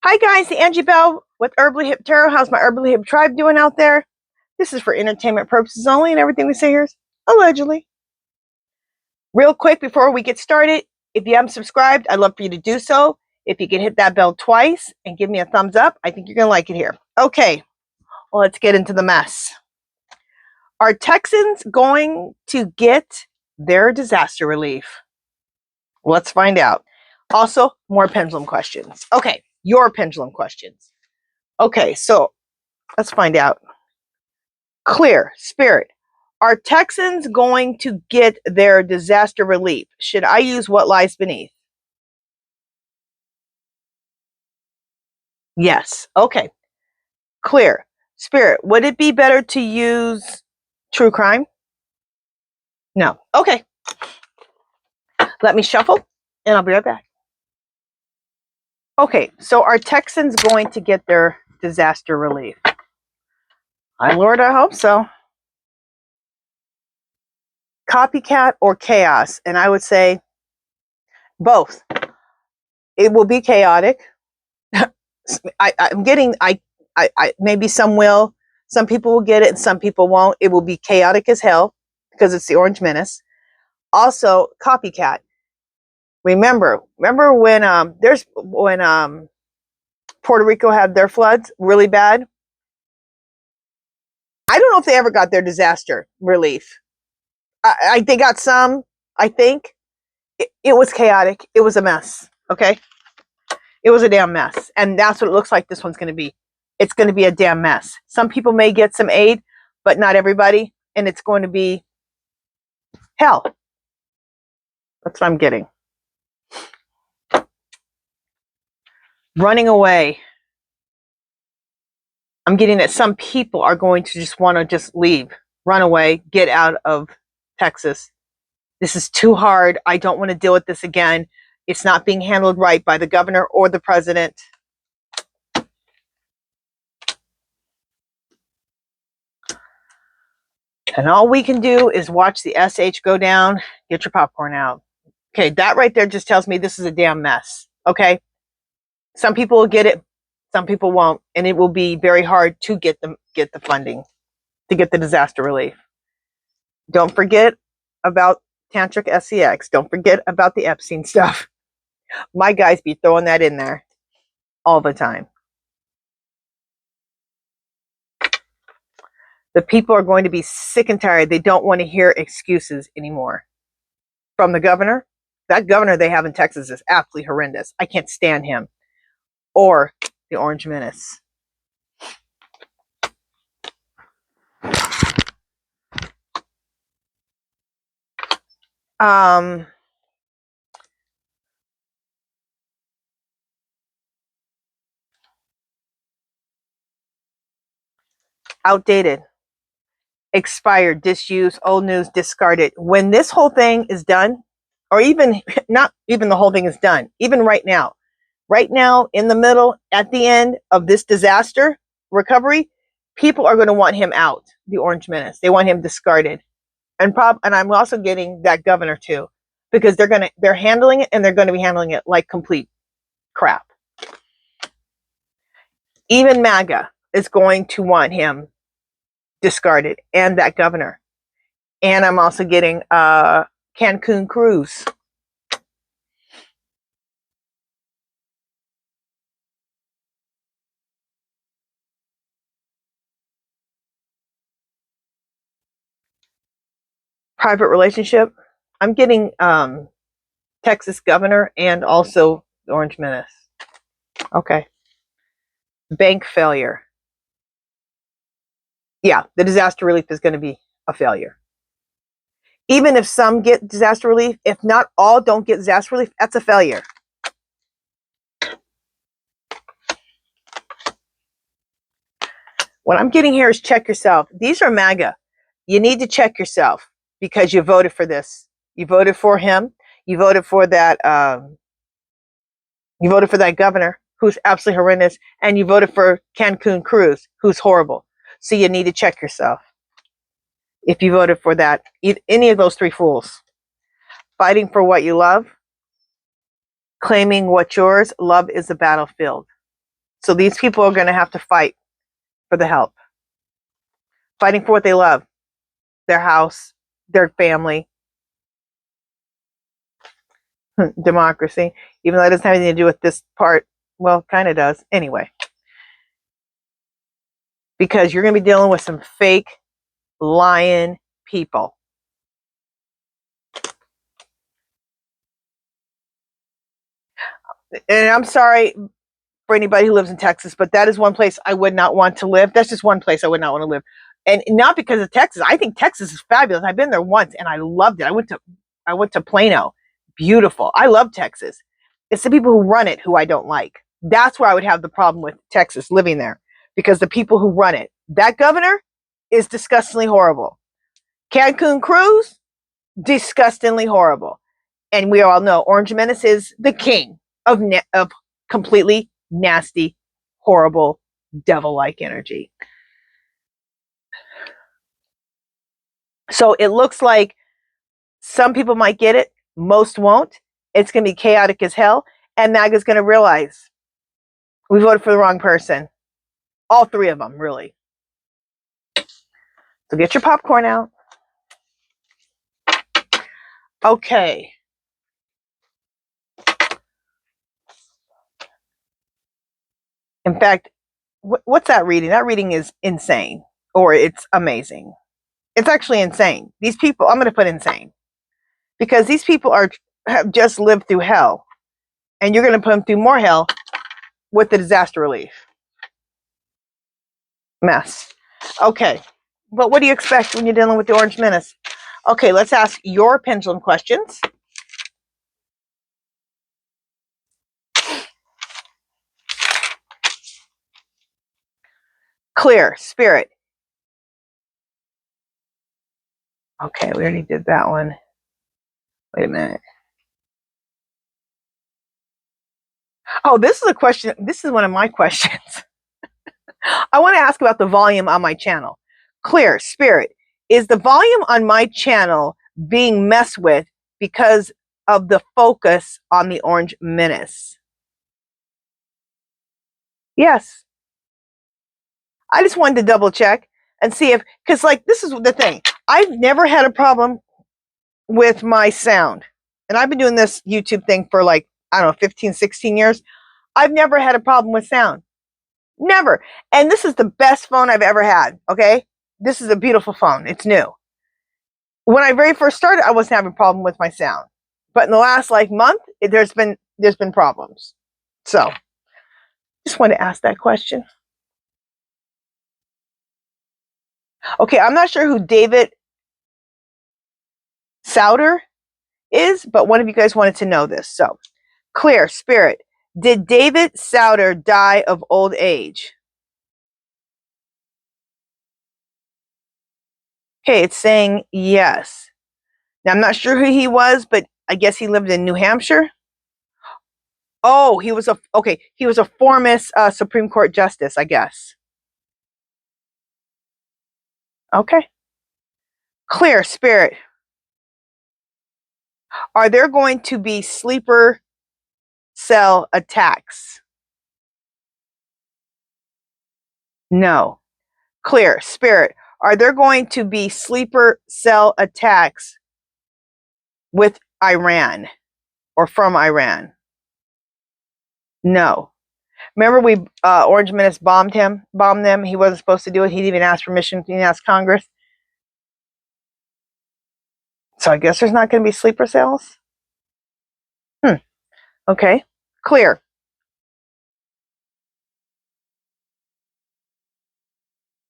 Hi guys, Angie Bell with HerballyHipTarot. How's my Herbally Hip tribe doing out there? This is for entertainment purposes only, and everything we say here is allegedly. Real quick before we get started, if you haven't subscribed, I'd love for you to do so. If you could hit that bell twice and give me a thumbs up, I think you're going to like it here. Okay, well, let's get into the mess. Are Texans going to get their disaster relief? Let's find out. Also, more pendulum questions. Okay, your pendulum questions. Okay, so let's find out. Clear, Spirit. Are Texans going to get their disaster relief? Should I use what lies beneath? Yes. Okay. Clear. Spirit, would it be better to use true crime? No. Okay. Let me shuffle and I'll be right back. Okay, so are Texans going to get their disaster relief? My Lord, I hope so. Copycat or chaos? And I would say both. It will be chaotic. I'm getting, maybe some will, some people will get it and some people won't. It will be chaotic as hell because it's the Orange Menace. Also, copycat. Remember when Puerto Rico had their floods really bad? I don't know if they ever got their disaster relief. They got some, I think. It was chaotic. It was a mess. Okay? It was a damn mess. And that's what it looks like this one's going to be. It's going to be a damn mess. Some people may get some aid, but not everybody. And it's going to be hell. That's what I'm getting. Running away. I'm getting that some people are going to just want to just leave. Run away. Get out of Texas. This is too hard. I don't want to deal with this again. It's not being handled right by the governor or the president. And all we can do is watch the SH go down. Get your popcorn out. Okay, that right there just tells me this is a damn mess. Okay? Some people will get it. Some people won't. And it will be very hard to get the funding, to get the disaster relief. Don't forget about Tantric SCX. Don't forget about the Epstein stuff. My guys be throwing that in there all the time. The people are going to be sick and tired. They don't want to hear excuses anymore. From the governor, that governor they have in Texas is absolutely horrendous. I can't stand him. Or the Orange Menace. Outdated, expired, disused, old news, discarded. When this whole thing is done, or even not even the whole thing is done, even right now in the middle, at the end of this disaster recovery, people are going to want him out, the Orange Menace. They want him discarded. And I'm also getting that governor too, because they're handling it, and they're going to be handling it like complete crap. Even MAGA is going to want him discarded, and that governor. And I'm also getting Cancun cruise. Private relationship. I'm getting Texas governor and also the Orange Menace. Okay. Bank failure. Yeah, the disaster relief is going to be a failure. Even if some get disaster relief, if not all don't get disaster relief, that's a failure. What I'm getting here is check yourself. These are MAGA. You need to check yourself because you voted for this. You voted for him. You voted for that. You voted for that governor who's absolutely horrendous, and you voted for Cancun Cruz, who's horrible. So you need to check yourself. If you voted for that, any of those three fools. Fighting for what you love. Claiming what's yours. Love is a battlefield. So these people are going to have to fight for the help, fighting for what they love, their house, their family, democracy, even though it doesn't have anything to do with this part. Well, kind of does. Anyway, because you're going to be dealing with some fake, lying people. And I'm sorry for anybody who lives in Texas, but that is one place I would not want to live. That's just one place I would not want to live. And not because of Texas. I think Texas is fabulous. I've been there once and I loved it. I went to Plano. Beautiful. I love Texas. It's the people who run it who I don't like. That's where I would have the problem with Texas, living there, because the people who run it, that governor is disgustingly horrible. Cancun cruise, disgustingly horrible. And we all know Orange Menace is the king of completely nasty, horrible, devil-like energy. So it looks like some people might get it, most won't. It's going to be chaotic as hell, and MAGA's going to realize we voted for the wrong person. All three of them, really. So get your popcorn out. Okay. In fact, what's that reading? That reading is insane, or it's amazing. It's actually insane. These people, I'm going to put insane, because these people have just lived through hell, and you're going to put them through more hell with the disaster relief. Mess. Okay. But what do you expect when you're dealing with the Orange Menace? Okay, let's ask your pendulum questions. Clear, spirit. Okay, we already did that one. Wait a minute. Oh, this is a question. This is one of my questions. I want to ask about the volume on my channel. Clear, spirit. Is the volume on my channel being messed with because of the focus on the Orange Menace? Yes. I just wanted to double check and see if, because like, this is the thing. I've never had a problem with my sound. And I've been doing this YouTube thing for like, I don't know, 15, 16 years. I've never had a problem with sound. Never. And this is the best phone I've ever had. Okay. This is a beautiful phone. It's new. When I very first started, I wasn't having a problem with my sound. But in the last like month, there's been problems. So just wanted to ask that question. Okay, I'm not sure who David Souter is, but one of you guys wanted to know this. So, clear, spirit. Did David Souter die of old age? Okay, it's saying yes. Now, I'm not sure who he was, but I guess he lived in New Hampshire. Oh, he was a former Supreme Court justice, I guess. Okay. Clear, spirit. Are there going to be sleeper cell attacks? No. Clear, spirit. Are there going to be sleeper cell attacks with Iran or from Iran? No. Remember we Orange Menace bombed them. He wasn't supposed to do it. He didn't even ask permission. He didn't ask Congress. So I guess there's not going to be sleeper cells. Okay. Clear.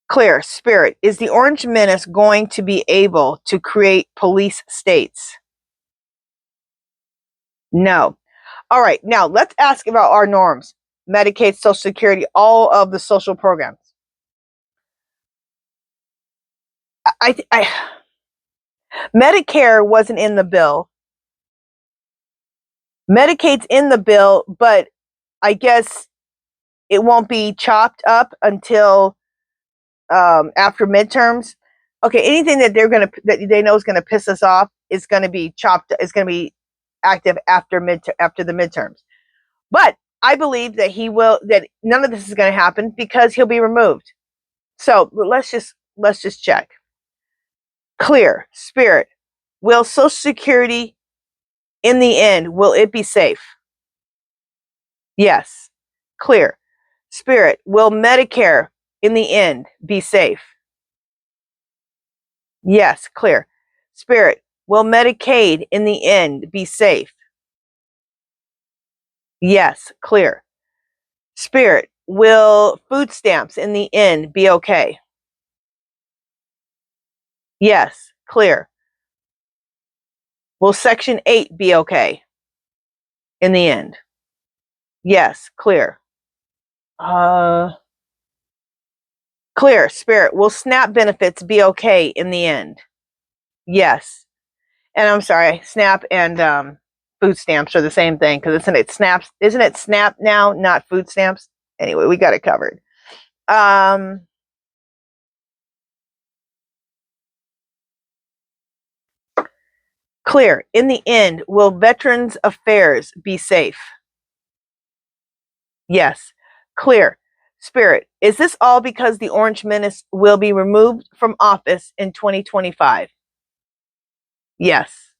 Clear. Spirit. Is the Orange Menace going to be able to create police states? No. All right. Now let's ask about our norms. Medicaid, Social Security, all of the social programs. Medicare wasn't in the bill. Medicaid's in the bill, but I guess it won't be chopped up until after midterms. Okay, anything that that they know is gonna piss us off is gonna be chopped. Is gonna be active after the midterms. But I believe that that none of this is going to happen because he'll be removed. So let's just check. Clear. Spirit. Will Social Security, in the end, will it be safe? Yes. Clear. Spirit. Will Medicare, in the end, be safe? Yes. Clear. Spirit. Will Medicaid, in the end, be safe? Yes. Clear. Spirit. Will food stamps, in the end, be okay? Yes. Clear. Will Section 8 be okay in the end? Yes. Clear. Clear. Spirit. Will SNAP benefits be okay in the end? Yes. And I'm sorry, SNAP and food stamps are the same thing, because isn't it SNAP now, not food stamps? Anyway, we got it covered. Clear. In the end, will Veterans Affairs be safe? Yes. Clear. Spirit. Is this all because the Orange Menace will be removed from office in 2025? Yes.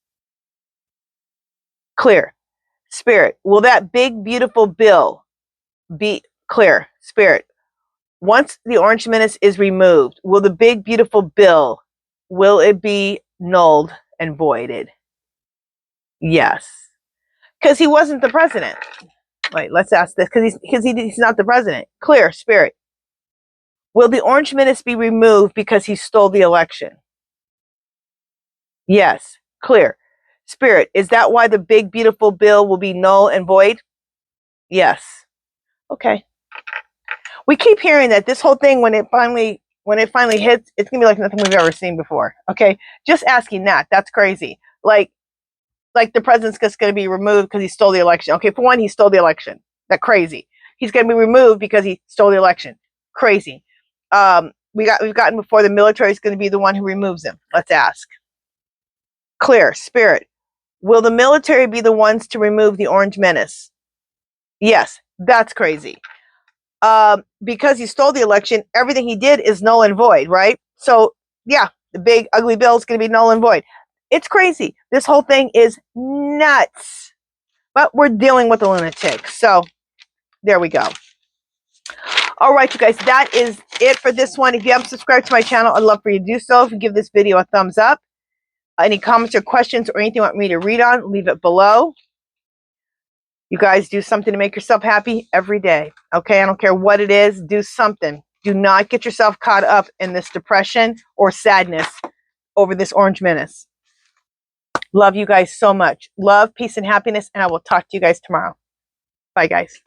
Clear. Spirit. Will that big, beautiful bill be clear? Spirit. Once the Orange Menace is removed, will the big, beautiful bill, will it be nulled and voided? Yes. Because he wasn't the president. Wait, let's ask this, because he's not the president. Clear. Spirit. Will the Orange Menace be removed because he stole the election? Yes. Clear. Spirit. Is that why the big, beautiful bill will be null and void? Yes. Okay. We keep hearing that this whole thing, when it finally hits, it's gonna be like nothing we've ever seen before. Okay, just asking that. That's crazy. Like the president's just gonna be removed because he stole the election. Okay, for one, he stole the election. That's crazy. He's gonna be removed because he stole the election. Crazy. We've gotten before, the military is gonna be the one who removes him. Let's ask. Clear. Spirit. Will the military be the ones to remove the Orange Menace? Yes. That's crazy. Because he stole the election, everything he did is null and void, right? So, yeah, the big, ugly bill is going to be null and void. It's crazy. This whole thing is nuts. But we're dealing with a lunatic. So, there we go. All right, you guys, that is it for this one. If you haven't subscribed to my channel, I'd love for you to do so. If you give this video a thumbs up. Any comments or questions or anything you want me to read on, leave it below. You guys do something to make yourself happy every day. Okay, I don't care what it is, do something. Do not get yourself caught up in this depression or sadness over this Orange Menace. Love you guys so much. Love, peace, and happiness, and I will talk to you guys tomorrow. Bye, guys.